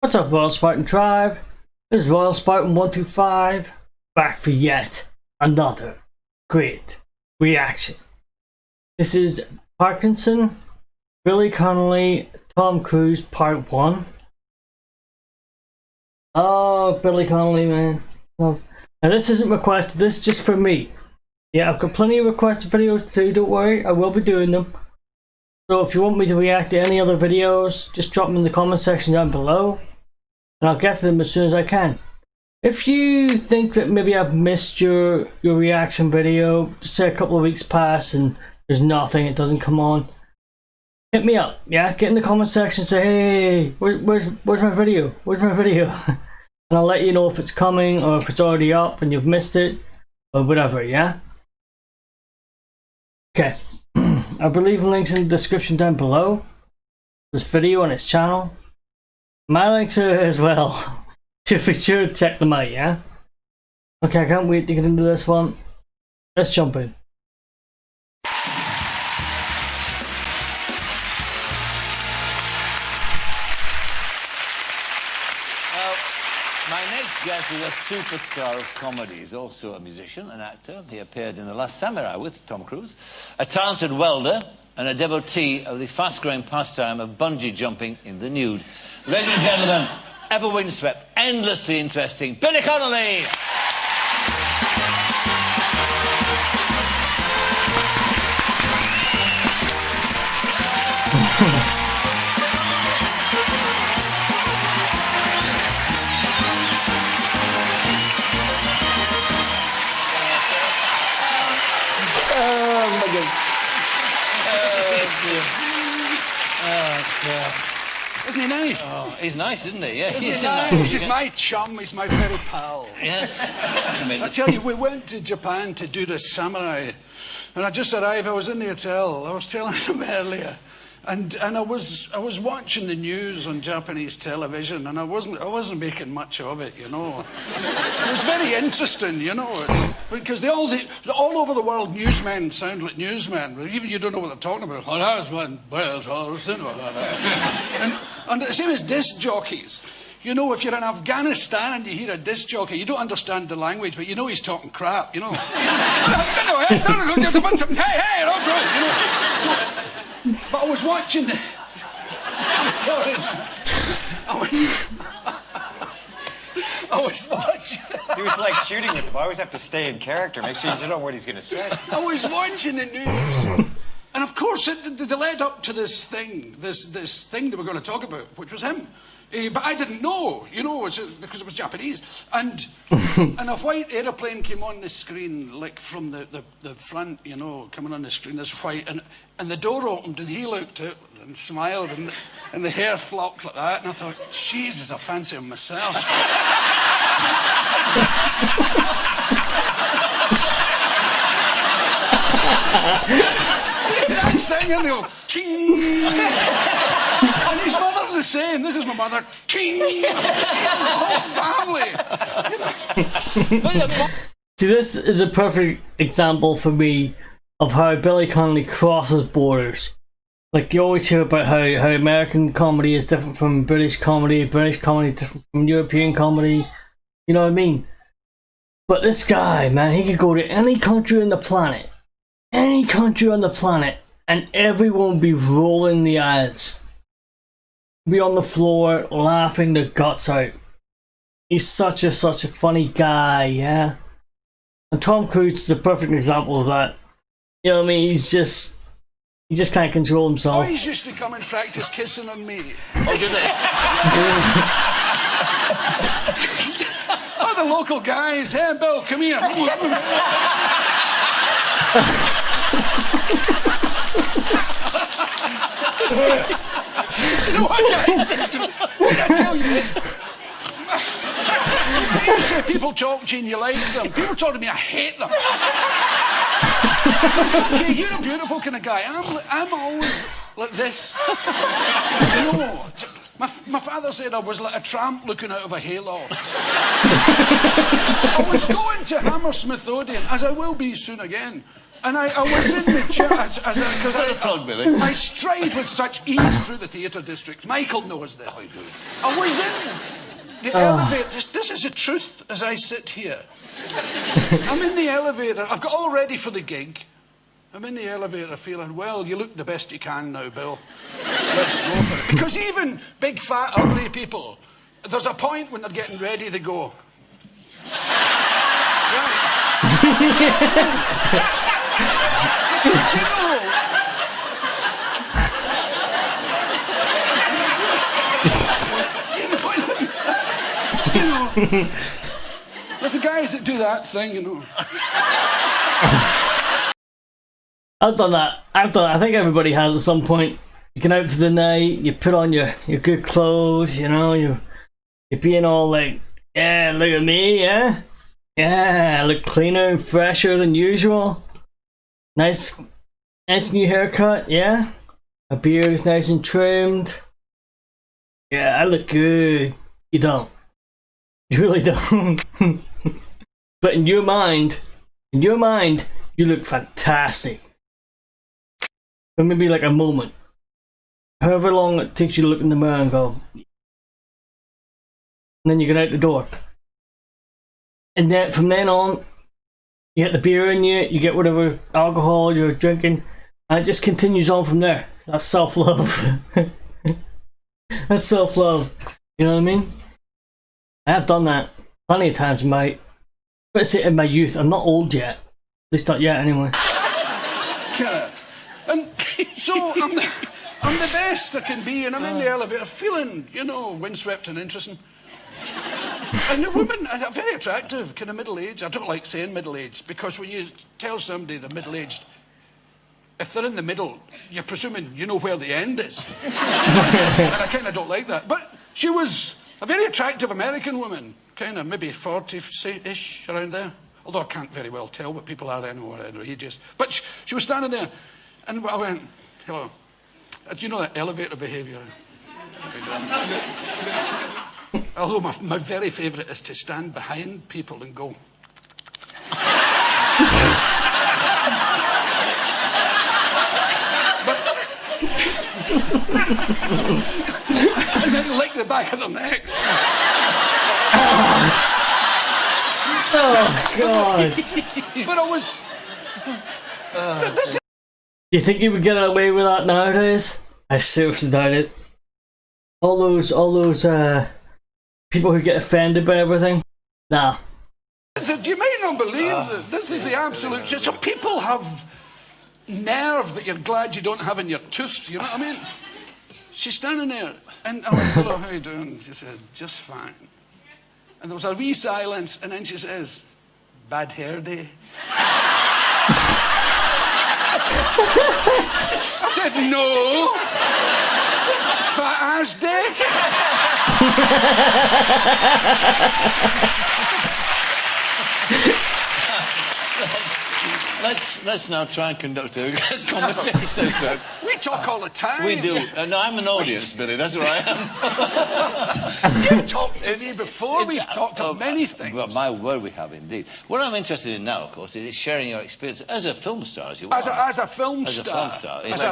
What's up, Royal Spartan Tribe? This is Royal Spartan 125, back for yet another great reaction. This is Parkinson, Billy Connolly, Tom Cruise, part 1. Oh, Billy Connolly, man. Oh. Now this isn't requested, this is just for me. Yeah, I've got plenty of requested videos too, don't worry, I will be doing them. So if you want me to react to any other videos, just drop them in the comment section down below, and I'll get to them as soon as I can. If you think that maybe I've missed your reaction video, just say a couple of weeks pass and there's nothing, it doesn't come on, hit me up, yeah? Get in the comment section and say, hey, where's my video? Where's my video? And I'll let you know if it's coming or if it's already up and you've missed it or whatever, yeah? Okay. I believe the links in the description down below. This video and its channel. My links are as well. So be sure to check them out, yeah? Okay, I can't wait to get into this one. Let's jump in. My next guest is a superstar of comedy. He's also a musician, an actor. He appeared in The Last Samurai with Tom Cruise. A talented welder and a devotee of the fast-growing pastime of bungee jumping in the nude. Ladies and gentlemen, ever windswept, endlessly interesting, Billy Connolly! Isn't he nice? Oh, he's nice, isn't he? Yeah, He's nice. He's my chum. He's my very pal. Yes. I tell you, we went to Japan to do the samurai, and I just arrived. I was in the hotel. I was telling him earlier, and I was watching the news on Japanese television, and I wasn't making much of it, you know. It was very interesting, you know, because all over the world newsmen sound like newsmen. Even you don't know what they're talking about. And the same as disc jockeys. You know, if you're in Afghanistan and you hear a disc jockey, you don't understand the language, but you know he's talking crap, you know. Hey, but I was watching the... I'm sorry. I was watching... He was like shooting with him. I always have to stay in character, make sure you know what he's going to say. I was watching the news. And of course, they led up to this thing that we're going to talk about, which was him. But I didn't know, you know, because it was Japanese. And a white aeroplane came on the screen, like from the front, you know, coming on the screen, this white, and the door opened, and he looked out and smiled, and the hair flopped like that, and I thought, Jesus, I fancy him myself. That thing, and they go, ting! And his mother's the same. This is my mother. Ting! The whole family. See, this is a perfect example for me of how Billy Connolly crosses borders. Like, you always hear about how American comedy is different from British comedy different from European comedy. You know what I mean? But this guy, man, he could go to any country on the planet. Any country on the planet. And everyone would be rolling the eyes. Be on the floor, laughing their guts out. He's such a funny guy, yeah? And Tom Cruise is a perfect example of that. You know what I mean? He just can't control himself. Boys used to come and practice kissing on me. Oh, did they? Oh, the local guys. Hey, Bill, come here. You know what, guys? I tell you this. People talk to you and you like them. People talk to me, I hate them. Okay, you're a beautiful kind of guy. I'm always like this. You know, my father said I was like a tramp looking out of a hayloft. I was going to Hammersmith Odeon, as I will be soon again, And I was in the church because I stride with such ease through the theatre district. Michael knows this. I was in the elevator. This is the truth as I sit here. I'm in the elevator. I've got all ready for the gig. I'm in the elevator feeling, well, you look the best you can now, Bill. Let's go for it. Because even big, fat, ugly people, there's a point when they're getting ready, they go. Right. There's the guys that do that thing, you know. I've done that. I think everybody has at some point. You get out for the night, you put on your good clothes, you know, you're being all like, yeah, look at me, yeah? Yeah, I look cleaner and fresher than usual. Nice new haircut, yeah? My beard is nice and trimmed. Yeah, I look good. You don't. You really don't. But in your mind, you look fantastic. For maybe like a moment. However long it takes you to look in the mirror and go. And then you get out the door. And then from then on, you get the beer in you, you get whatever alcohol you're drinking, and it just continues on from there. That's self-love. That's self-love. You know what I mean? I have done that plenty of times in my youth. I'm not old yet. At least not yet, anyway. And so I'm the best I can be, and I'm in the elevator feeling, you know, windswept and interesting. And the women are very attractive, kind of middle-aged. I don't like saying middle-aged, because when you tell somebody they're middle-aged, if they're in the middle, you're presuming you know where the end is. And I kind of don't like that. But she was a very attractive American woman, kind of maybe 40-ish, around there. Although I can't very well tell what people are anymore at their ages. But she was standing there, and I went, hello. You know that elevator behaviour? Although my very favourite is to stand behind people and go. And then lick the back of their necks. Oh, God. But I was... Do you think you would get away with that nowadays? I seriously doubt it. All those people who get offended by everything? Nah. You may not believe that this is the absolute shit. Some people have nerve that you're glad you don't have in your tooth, you know what I mean? She's standing there, and I went, hello, how you doing? She said, just fine. And there was a wee silence, and then she says, bad hair day. I said, no. Fat ass day. Let's now try and conduct a conversation. We talk all the time. We do. No, I'm an audience, Billy. That's what I am. You've talked to me before. We've talked of many things. Well, my word, we have indeed. What I'm interested in now, of course, is sharing your experience as a film star, as you are. As a film star. As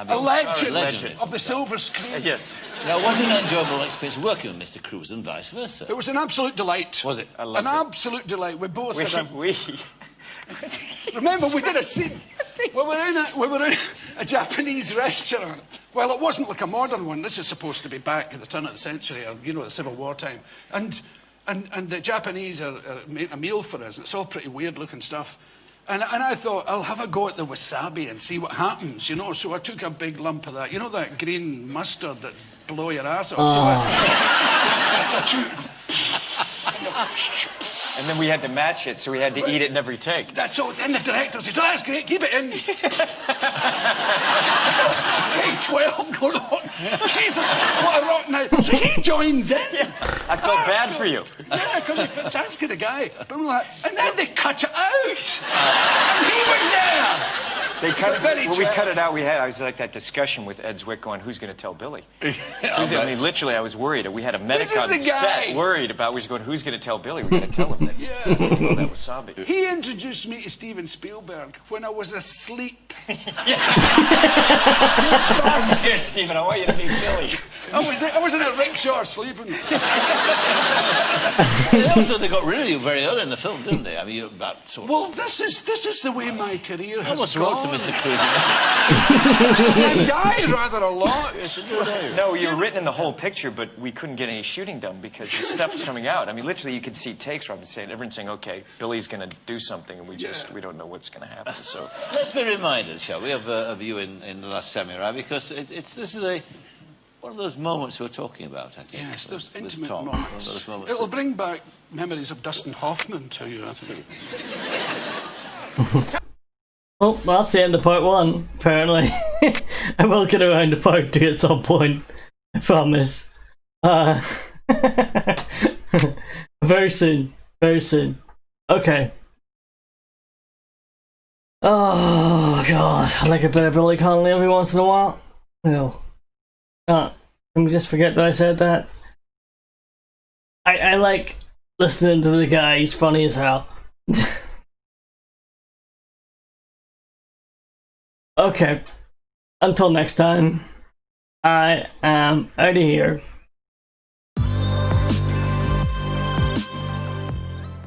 a legend of the silver screen. Yes. Now, was it an enjoyable experience working with Mr. Cruise and vice versa? It was an absolute delight. Was it? I loved an it. Absolute delight. We both had We remember, we did a scene. We were in a Japanese restaurant. Well, it wasn't like a modern one. This is supposed to be back at the turn of the century, or, you know, the Civil War time. And the Japanese are making a meal for us. It's all pretty weird-looking stuff. And I thought, I'll have a go at the wasabi and see what happens, you know. So I took a big lump of that. You know that green mustard that blow your ass off? and then we had to match it, so we had to eat it in every take. That's so. Then the director says, "Oh, that's great. Keep it in." Take 12 going on. Jesus, what a rock now. So he joins in. Yeah. I felt bad for you. Yeah, because he's a fantastic guy. But I'm like, and then they cut it out. And he was there. They cut it, Very when we cut it jealous. out, I was like that discussion with Ed Zwick going, who's going to tell Billy? I I mean, literally, I was worried. We had a medic This is on the guy. set worried about, we was going, who's going to tell Billy? We're going to tell him that, Yeah. that wasabi. He introduced me to Steven Spielberg when I was asleep. Here, Stephen, I want you to meet Billy. I was in a rickshaw sleeping. They got rid of you very early in the film, didn't they? I mean, you're about sort of... Well, this is the way my career has What's gone. wrong to Mr. Cruise? I died rather a lot. No, you were written in the whole picture, but we couldn't get any shooting done because the stuff's coming out. I mean, literally, you could see takes where I'm saying, everyone's saying, okay, Billy's going to do something, and we don't know what's going to happen. So Let's be reminded, shall we, of you in The Last Samurai, because this is one of those moments we're talking about, I think. Yes, those with intimate Tom. One of moments. those moments It'll that- bring back memories of Dustin Hoffman to you, I think. Oh, that's the end of part 1, apparently. I will get around to part 2 at some point, I promise. Very soon, very soon. Okay. Oh god, I like a bit of Billy Connolly every once in a while. No. Can we just forget that I said that? I like listening to the guy, he's funny as hell. Okay. Until next time, I am out of here.